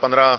15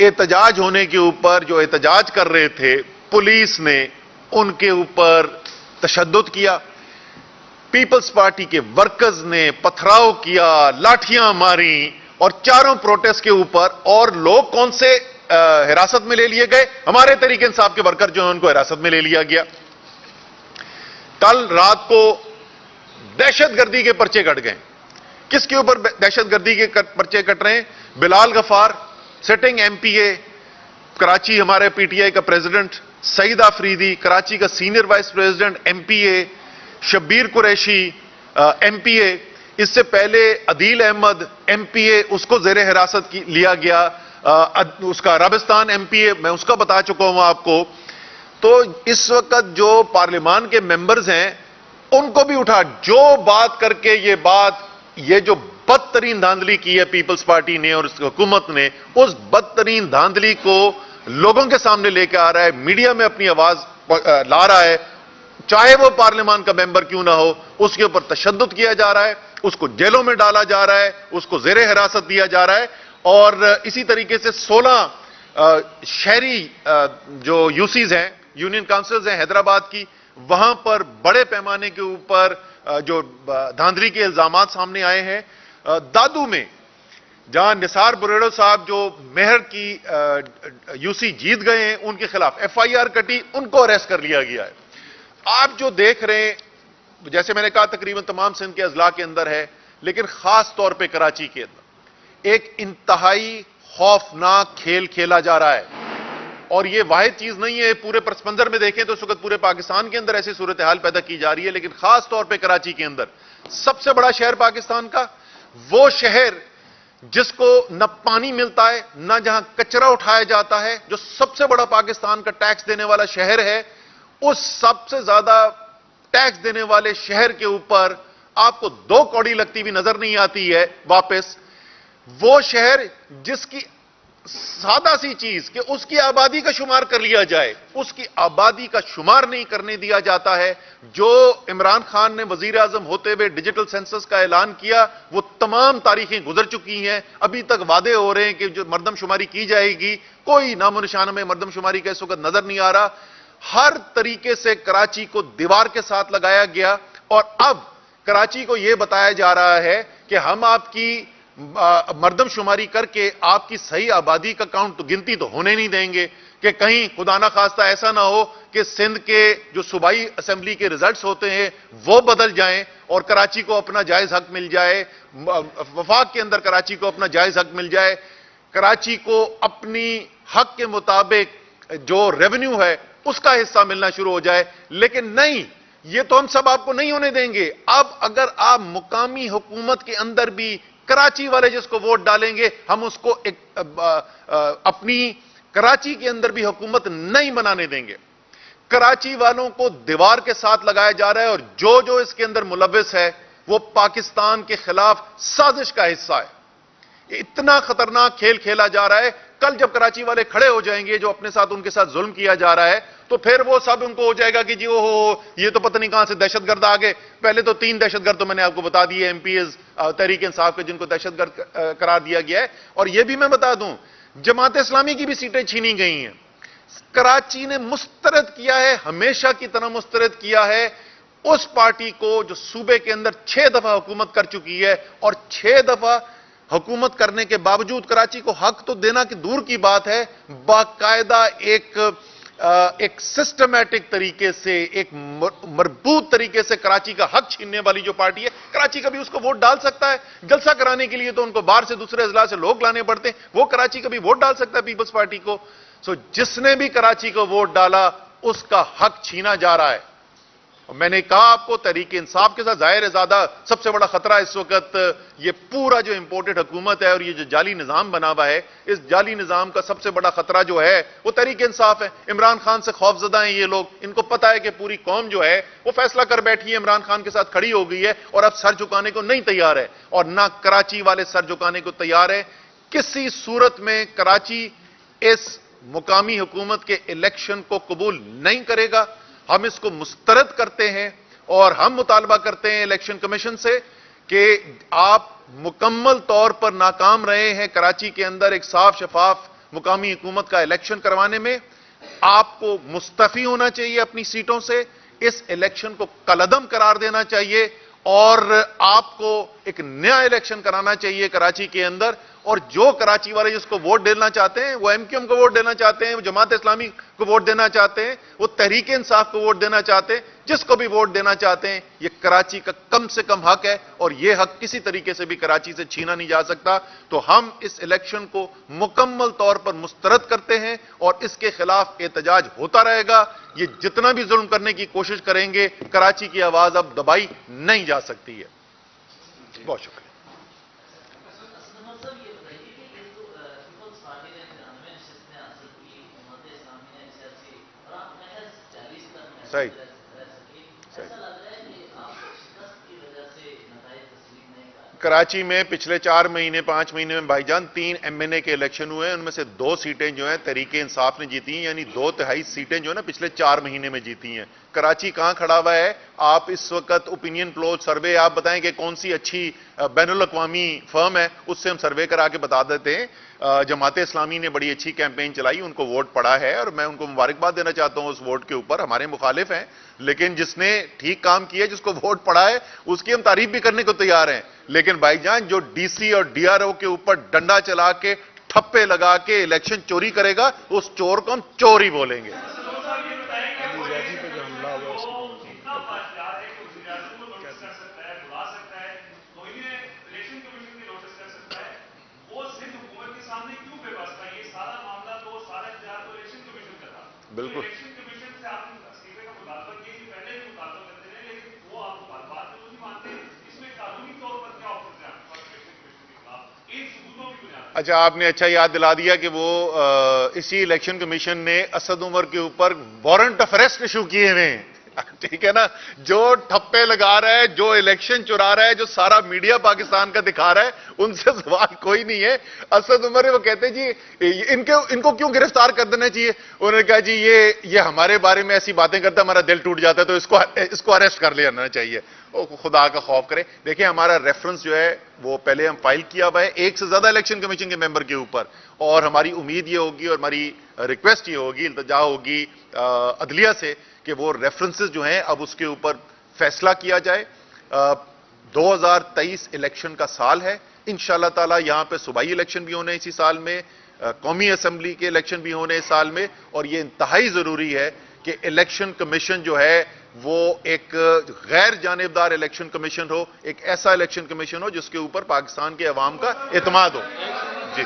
احتجاج ہونے کے اوپر جو احتجاج کر رہے تھے پولیس نے ان کے اوپر تشدد کیا، پیپلز پارٹی کے ورکرز نے پتھراؤ کیا، لاٹھیاں ماری، اور چاروں پروٹیسٹ کے اوپر اور لوگ کون سے حراست میں لے لیے گئے؟ ہمارے تحریک انصاف کے ورکر جو ہیں ان کو حراست میں لے لیا گیا۔ کل رات کو دہشت گردی کے پرچے کٹ گئے۔ کس کے اوپر دہشت گردی کے پرچے کٹ رہے ہیں؟ بلال غفار سٹنگ ایم پی اے کراچی، ہمارے پی ٹی آئی کا پریزیڈنٹ، سعید آفریدی کراچی کا senior vice president M P A, Shabbir Qureshi M P A, اس سے پہلے عدیل احمد ایم پی اے، اس کو زیر حراست لیا گیا، اس کا رابستان ایم پی اے میں اس کا بتا چکا ہوں آپ کو۔ تو اس وقت جو پارلیمان کے ممبرز ہیں ان کو بھی اٹھا، جو بات کر کے یہ جو بدترین دھاندلی کی ہے پیپلز پارٹی نے اور اس حکومت نے، اس بدترین دھاندلی کو لوگوں کے سامنے لے کے آ رہا ہے، میڈیا میں اپنی آواز لا رہا ہے، چاہے وہ پارلیمان کا ممبر کیوں نہ ہو، اس کے اوپر تشدد کیا جا رہا ہے، اس کو جیلوں میں ڈالا جا رہا ہے، اس کو زیر حراست دیا جا رہا ہے، اور اسی طریقے سے 16 شہری جو یوسیز ہیں، یونین کاؤنسلز ہیں حیدرآباد کی، وہاں پر بڑے پیمانے کے اوپر جو دھاندلی کے الزامات سامنے آئے ہیں۔ دادو میں جہاں نثار بریڑو صاحب جو مہر کی یوسی جیت گئے ہیں ان کے خلاف ایف آئی آر کٹی، ان کو اریسٹ کر لیا گیا ہے۔ آپ جو دیکھ رہے ہیں، جیسے میں نے کہا تقریباً تمام سندھ کے اضلاع کے اندر ہے، لیکن خاص طور پہ کراچی کے اندر ایک انتہائی خوفناک کھیل کھیلا جا رہا ہے، اور یہ واحد چیز نہیں ہے، پورے پس منظر میں دیکھیں تو اس وقت پورے پاکستان کے اندر ایسی صورتحال پیدا کی جا رہی ہے، لیکن خاص طور پہ کراچی کے اندر، سب سے بڑا شہر پاکستان کا، وہ شہر جس کو نہ پانی ملتا ہے، نہ جہاں کچرا اٹھایا جاتا ہے، جو سب سے بڑا پاکستان کا ٹیکس دینے والا شہر ہے، اس سب سے زیادہ ٹیکس دینے والے شہر کے اوپر آپ کو 2 کوڑی لگتی بھی نظر نہیں آتی ہے واپس۔ وہ شہر جس کی سادہ سی چیز کہ اس کی آبادی کا شمار کر لیا جائے، اس کی آبادی کا شمار نہیں کرنے دیا جاتا ہے۔ جو عمران خان نے وزیر اعظم ہوتے ہوئے ڈیجیٹل سینسس کا اعلان کیا، وہ تمام تاریخیں گزر چکی ہیں، ابھی تک وعدے ہو رہے ہیں کہ جو مردم شماری کی جائے گی، کوئی نام و نشان میں مردم شماری کا اس وقت نظر نہیں آ رہا۔ ہر طریقے سے کراچی کو دیوار کے ساتھ لگایا گیا، اور اب کراچی کو یہ بتایا جا رہا ہے کہ ہم آپ کی مردم شماری کر کے آپ کی صحیح آبادی کا کاؤنٹ گنتی تو ہونے نہیں دیں گے، کہ کہیں خدا نہ خواستہ ایسا نہ ہو کہ سندھ کے جو صوبائی اسمبلی کے ریزلٹس ہوتے ہیں وہ بدل جائیں اور کراچی کو اپنا جائز حق مل جائے، وفاق کے اندر کراچی کو اپنا جائز حق مل جائے، کراچی کو اپنی حق کے مطابق جو ریونیو ہے اس کا حصہ ملنا شروع ہو جائے۔ لیکن نہیں، یہ تو ہم سب آپ کو نہیں ہونے دیں گے۔ اب اگر آپ مقامی حکومت کے اندر بھی کراچی والے جس کو ووٹ ڈالیں گے، ہم اس کو اپنی کراچی کے اندر بھی حکومت نہیں بنانے دیں گے۔ کراچی والوں کو دیوار کے ساتھ لگایا جا رہا ہے، اور جو اس کے اندر ملوث ہے وہ پاکستان کے خلاف سازش کا حصہ ہے۔ اتنا خطرناک کھیل کھیلا جا رہا ہے۔ کل جب کراچی والے کھڑے ہو جائیں گے، جو اپنے ساتھ ان کے ساتھ ظلم کیا جا رہا ہے، تو پھر وہ سب ان کو ہو جائے گا کہ جی یہ تو پتہ نہیں کہاں سے دہشت گرد آ گئے۔ پہلے تو 3 دہشت گرد تو میں نے آپ کو بتا دیے M P as Tehreek Insaf کے، جن کو دہشت گرد قرار دیا گیا ہے۔ اور یہ بھی میں بتا دوں، جماعت اسلامی کی بھی سیٹیں چھینی گئی ہیں۔ کراچی نے مسترد کیا ہے، ہمیشہ کی طرح مسترد کیا ہے اس پارٹی کو جو صوبے کے اندر 6 دفعہ حکومت کر چکی ہے، اور 6 دفعہ حکومت کرنے کے باوجود کراچی کو حق تو دینا کہ دور کی بات ہے، باقاعدہ ایک سسٹمیٹک طریقے سے، ایک مربوط طریقے سے کراچی کا حق چھیننے والی جو پارٹی ہے، کراچی کا بھی اس کو ووٹ ڈال سکتا ہے۔ جلسہ کرانے کے لیے تو ان کو باہر سے دوسرے اضلاع سے لوگ لانے پڑتے ہیں، وہ کراچی کا بھی ووٹ ڈال سکتا ہے پیپلز پارٹی کو۔ جس نے بھی کراچی کو ووٹ ڈالا اس کا حق چھینا جا رہا ہے۔ میں نے کہا آپ کو، تحریک انصاف کے ساتھ ظاہر ہے زیادہ سب سے بڑا خطرہ اس وقت یہ پورا جو امپورٹڈ حکومت ہے اور یہ جو جعلی نظام بنا ہوا ہے، اس جعلی نظام کا سب سے بڑا خطرہ جو ہے وہ تحریک انصاف ہے۔ عمران خان سے خوف زدہ ہیں یہ لوگ، ان کو پتا ہے کہ پوری قوم جو ہے وہ فیصلہ کر بیٹھی ہے، عمران خان کے ساتھ کھڑی ہو گئی ہے، اور اب سر جھکانے کو نہیں تیار ہے، اور نہ کراچی والے سر جھکانے کو تیار ہے۔ کسی صورت میں کراچی اس مقامی حکومت کے الیکشن کو قبول نہیں کرے گا۔ ہم اس کو مسترد کرتے ہیں، اور ہم مطالبہ کرتے ہیں الیکشن کمیشن سے کہ آپ مکمل طور پر ناکام رہے ہیں کراچی کے اندر ایک صاف شفاف مقامی حکومت کا الیکشن کروانے میں آپ کو مستعفی ہونا چاہیے اپنی سیٹوں سے، اس الیکشن کو کالعدم قرار دینا چاہیے اور آپ کو ایک نیا الیکشن کرانا چاہیے کراچی کے اندر. اور جو کراچی والے جس کو ووٹ دینا چاہتے ہیں، وہ ایم کیو ایم کو ووٹ دینا چاہتے ہیں، وہ جماعت اسلامی کو ووٹ دینا چاہتے ہیں، وہ تحریک انصاف کو ووٹ دینا چاہتے ہیں، جس کو بھی ووٹ دینا چاہتے ہیں، یہ کراچی کا کم سے کم حق ہے اور یہ حق کسی طریقے سے بھی کراچی سے چھینا نہیں جا سکتا. تو ہم اس الیکشن کو مکمل طور پر مسترد کرتے ہیں اور اس کے خلاف احتجاج ہوتا رہے گا. یہ جتنا بھی ظلم کرنے کی کوشش کریں گے، کراچی کی آواز اب دبائی نہیں جا سکتی ہے. بہت شکریہ. صحیح. کراچی میں پچھلے 4 مہینے 5 مہینے میں بھائی جان 3 ایم این اے کے الیکشن ہوئے ہیں، ان میں سے 2 سیٹیں جو ہیں تحریک انصاف نے جیتی ہیں، یعنی 2/3 سیٹیں جو ہیں نا پچھلے 4 مہینے میں جیتی ہیں. کراچی کہاں کھڑا ہوا ہے؟ آپ اس وقت اوپینین پول سروے آپ بتائیں کہ کون سی اچھی بین الاقوامی فرم ہے، اس سے ہم سروے کرا کے بتا دیتے ہیں. جماعت اسلامی نے بڑی اچھی کیمپین چلائی، ان کو ووٹ پڑا ہے اور میں ان کو مبارکباد دینا چاہتا ہوں اس ووٹ کے اوپر. ہمارے مخالف ہیں لیکن جس نے ٹھیک کام کیا ہے، جس کو ووٹ پڑا ہے، اس کی ہم تعریف بھی کرنے کو تیار ہیں. لیکن بھائی جان جو ڈی سی اور ڈی آر او کے اوپر ڈنڈا چلا کے ٹھپے لگا کے الیکشن چوری کرے گا، اس چور کو ہم چور ہی بولیں گے. بالکل. اچھا، آپ نے اچھا یاد دلا دیا کہ وہ اسی الیکشن کمیشن نے اسد عمر کے اوپر وارنٹ آف اریسٹ ایشو کیے ہوئے ہیں. ٹھیک ہے نا؟ جو ٹھپے لگا رہا ہے، جو الیکشن چرا رہا ہے، جو سارا میڈیا پاکستان کا دکھا رہا ہے، ان سے سوال کوئی نہیں ہے. اسد عمر وہ کہتے ہیں جی ان کو کیوں گرفتار کر دینا چاہیے؟ انہوں نے کہا جی یہ ہمارے بارے میں ایسی باتیں کرتا ہے، ہمارا دل ٹوٹ جاتا ہے، تو اس کو اریسٹ کر لینا چاہیے. خدا کا خوف کرے. دیکھیں ہمارا ریفرنس جو ہے وہ پہلے ہم فائل کیا ہوا ہے 1 سے زیادہ الیکشن کمیشن کے ممبر کے اوپر، اور ہماری امید یہ ہوگی اور ہماری ریکویسٹ یہ ہوگی، التجا ہوگی عدلیہ سے کہ وہ ریفرنسز جو ہیں اب اس کے اوپر فیصلہ کیا جائے. 2023 الیکشن کا سال ہے، انشاءاللہ تعالی یہاں پہ صوبائی الیکشن بھی ہونے اسی سال میں، قومی اسمبلی کے الیکشن بھی ہونے اس سال میں، اور یہ انتہائی ضروری ہے کہ الیکشن کمیشن جو ہے وہ ایک غیر جانبدار الیکشن کمیشن ہو، ایک ایسا الیکشن کمیشن ہو جس کے اوپر پاکستان کے عوام کا اعتماد ہو. جی.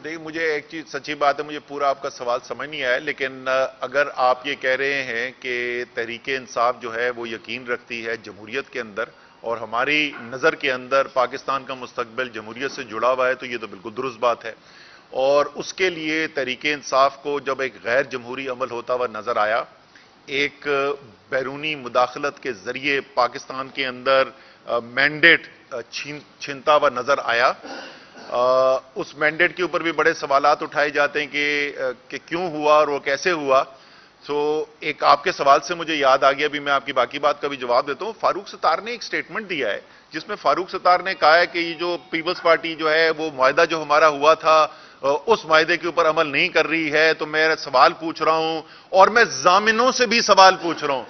دیکھیں مجھے ایک چیز سچی بات ہے، مجھے پورا آپ کا سوال سمجھ نہیں آیا، لیکن اگر آپ یہ کہہ رہے ہیں کہ تحریک انصاف جو ہے وہ یقین رکھتی ہے جمہوریت کے اندر اور ہماری نظر کے اندر پاکستان کا مستقبل جمہوریت سے جڑا ہوا ہے، تو یہ تو بالکل درست بات ہے. اور اس کے لیے تحریک انصاف کو جب ایک غیر جمہوری عمل ہوتا ہوا نظر آیا، ایک بیرونی مداخلت کے ذریعے پاکستان کے اندر مینڈیٹ چھینتا ہوا نظر آیا، اس مینڈیٹ کے اوپر بھی بڑے سوالات اٹھائے جاتے ہیں کہ کیوں ہوا اور وہ کیسے ہوا. سو ایک آپ کے سوال سے مجھے یاد آ گیا، ابھی میں آپ کی باقی بات کا بھی جواب دیتا ہوں. فاروق ستار نے ایک سٹیٹمنٹ دیا ہے جس میں فاروق ستار نے کہا ہے کہ یہ جو پیپلز پارٹی جو ہے وہ معاہدہ جو ہمارا ہوا تھا اس معاہدے کے اوپر عمل نہیں کر رہی ہے. تو میں سوال پوچھ رہا ہوں اور میں ضامنوں سے بھی سوال پوچھ رہا ہوں.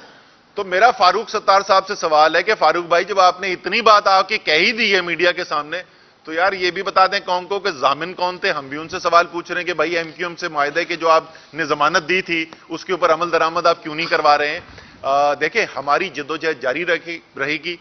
تو میرا فاروق ستار صاحب سے سوال ہے کہ فاروق بھائی جب آپ نے اتنی بات آ کے کہہ ہی دی ہے میڈیا کے سامنے، تو یار یہ بھی بتا دیں قوم کو کہ ضامن کون تھے. ہم بھی ان سے سوال پوچھ رہے ہیں کہ بھائی ایم کیو ایم سے معاہدے کے جو آپ نے ضمانت دی تھی اس کے اوپر عمل درآمد آپ کیوں نہیں کروا رہے ہیں. دیکھیں ہماری جدوجہد جاری رہے گی.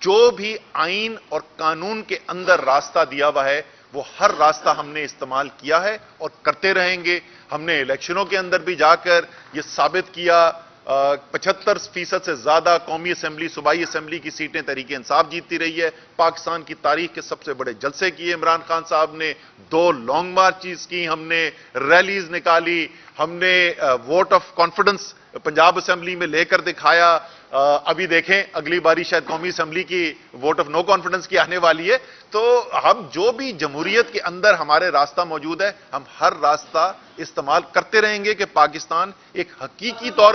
جو بھی آئین اور قانون کے اندر راستہ دیا ہوا ہے وہ ہر راستہ ہم نے استعمال کیا ہے اور کرتے رہیں گے. ہم نے الیکشنوں کے اندر بھی جا کر یہ ثابت کیا 75% سے زیادہ قومی اسمبلی صوبائی اسمبلی کی سیٹیں تحریک انصاف جیتتی رہی ہے. پاکستان کی تاریخ کے سب سے بڑے جلسے کیے عمران خان صاحب نے, 2 لانگ مارچز کی, ہم نے ریلیز نکالی, ہم نے vote of confidence Punjab assembly میں لے کر دکھایا. ابھی دیکھیں اگلی باری شاید قومی اسمبلی کی ووٹ آف نو کانفیڈنس کی آنے والی ہے. تو ہم جو بھی جمہوریت کے اندر ہمارے راستہ موجود ہے, ہم ہر راستہ استعمال کرتے رہیں گے کہ پاکستان ایک حقیقی طور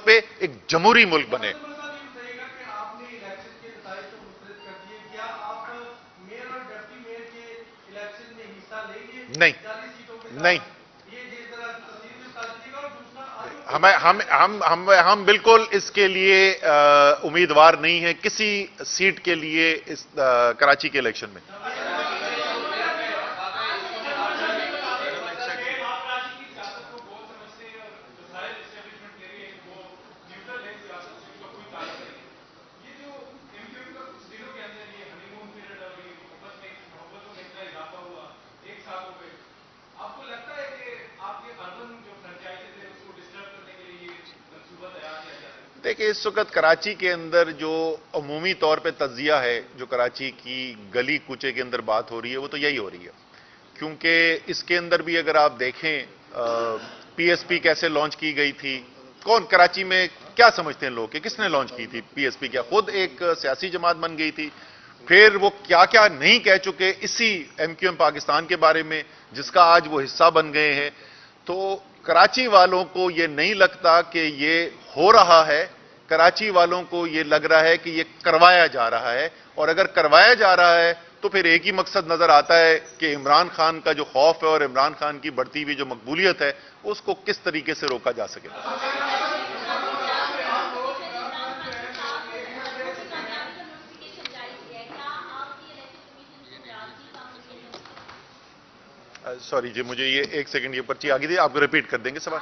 پہ ایک جمہوری ملک بنے. نہیں, ہم بالکل اس کے لیے امیدوار نہیں ہیں کسی سیٹ کے لیے اس کراچی کے الیکشن میں. دیکھیں اس وقت کراچی کے اندر جو عمومی طور پہ تجزیہ ہے, جو کراچی کی گلی کوچے کے اندر بات ہو رہی ہے, وہ تو یہی ہو رہی ہے. کیونکہ اس کے اندر بھی اگر آپ دیکھیں پی ایس پی کیسے لانچ کی گئی تھی, کون کراچی میں کیا سمجھتے ہیں لوگ کہ کس نے لانچ کی تھی پی ایس پی, کیا خود ایک سیاسی جماعت بن گئی تھی؟ پھر وہ کیا کیا نہیں کہہ چکے اسی ایم کیو ایم پاکستان کے بارے میں, جس کا آج وہ حصہ بن گئے ہیں. تو کراچی والوں کو یہ نہیں لگتا کہ یہ ہو رہا ہے, کراچی والوں کو یہ لگ رہا ہے کہ یہ کروایا جا رہا ہے. اور اگر کروایا جا رہا ہے تو پھر ایک ہی مقصد نظر آتا ہے کہ عمران خان کا جو خوف ہے اور عمران خان کی بڑھتی ہوئی جو مقبولیت ہے اس کو کس طریقے سے روکا جا سکے. سوری جی, مجھے یہ 1 سیکنڈ یہ پرچی آ گئی تھی, آپ کو ریپیٹ کر دیں گے سوال.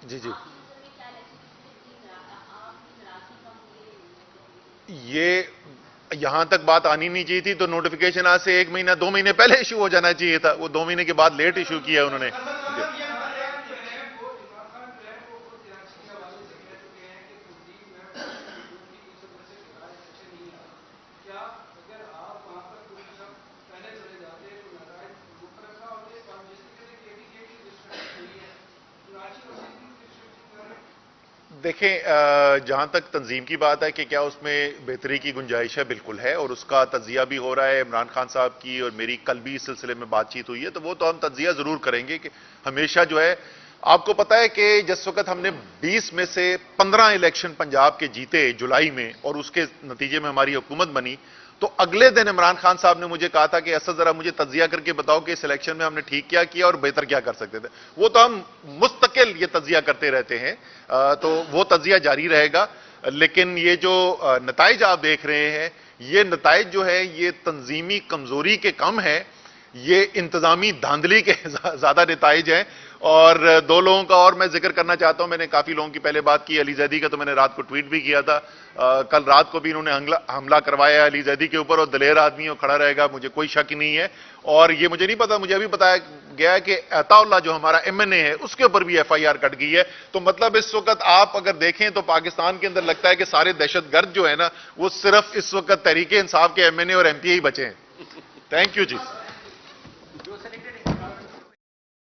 جی جی, یہ یہاں تک بات آنی نہیں چاہیے تھی, تو نوٹیفیکیشن آج سے 1 مہینہ 2 مہینے پہلے ایشو ہو جانا چاہیے تھا. وہ 2 مہینے کے بعد لیٹ ایشو کیا انہوں نے. دیکھیں جہاں تک تنظیم کی بات ہے کہ کیا اس میں بہتری کی گنجائش ہے, بالکل ہے, اور اس کا تجزیہ بھی ہو رہا ہے. عمران خان صاحب کی اور میری کل بھی اس سلسلے میں بات چیت ہوئی ہے, تو وہ تو ہم تجزیہ ضرور کریں گے. کہ ہمیشہ جو ہے, آپ کو پتا ہے کہ جس وقت ہم نے 20 میں سے 15 الیکشن پنجاب کے جیتے جولائی میں, اور اس کے نتیجے میں ہماری حکومت بنی, تو اگلے دن عمران خان صاحب نے مجھے کہا تھا کہ اسد ذرا مجھے تجزیہ کر کے بتاؤ کہ اس الیکشن میں ہم نے ٹھیک کیا کیا اور بہتر کیا کر سکتے تھے. وہ تو ہم مستقل یہ تجزیہ کرتے رہتے ہیں, تو وہ تجزیہ جاری رہے گا. لیکن یہ جو نتائج آپ دیکھ رہے ہیں, یہ نتائج جو ہے یہ تنظیمی کمزوری کے کم ہے, یہ انتظامی دھاندلی کے زیادہ نتائج ہیں. اور 2 لوگوں کا اور میں ذکر کرنا چاہتا ہوں, میں نے کافی لوگوں کی پہلے بات کی. علی زیدی کا تو میں نے رات کو ٹویٹ بھی کیا تھا, کل رات کو بھی انہوں نے حملہ کروایا علی زیدی کے اوپر, اور دلیر آدمی وہ کھڑا رہے گا, مجھے کوئی شک نہیں ہے. اور یہ مجھے نہیں پتا, مجھے ابھی بتایا گیا ہے کہ عطا اللہ جو ہمارا ایم این اے ہے اس کے اوپر بھی ایف آئی آر کٹ گئی ہے. تو مطلب اس وقت آپ اگر دیکھیں تو پاکستان کے اندر لگتا ہے کہ سارے دہشت گرد جو ہے نا, وہ صرف اس وقت تحریک انصاف کے ایم این اے اور ایم پی اے ہی بچے ہیں. Thank you G.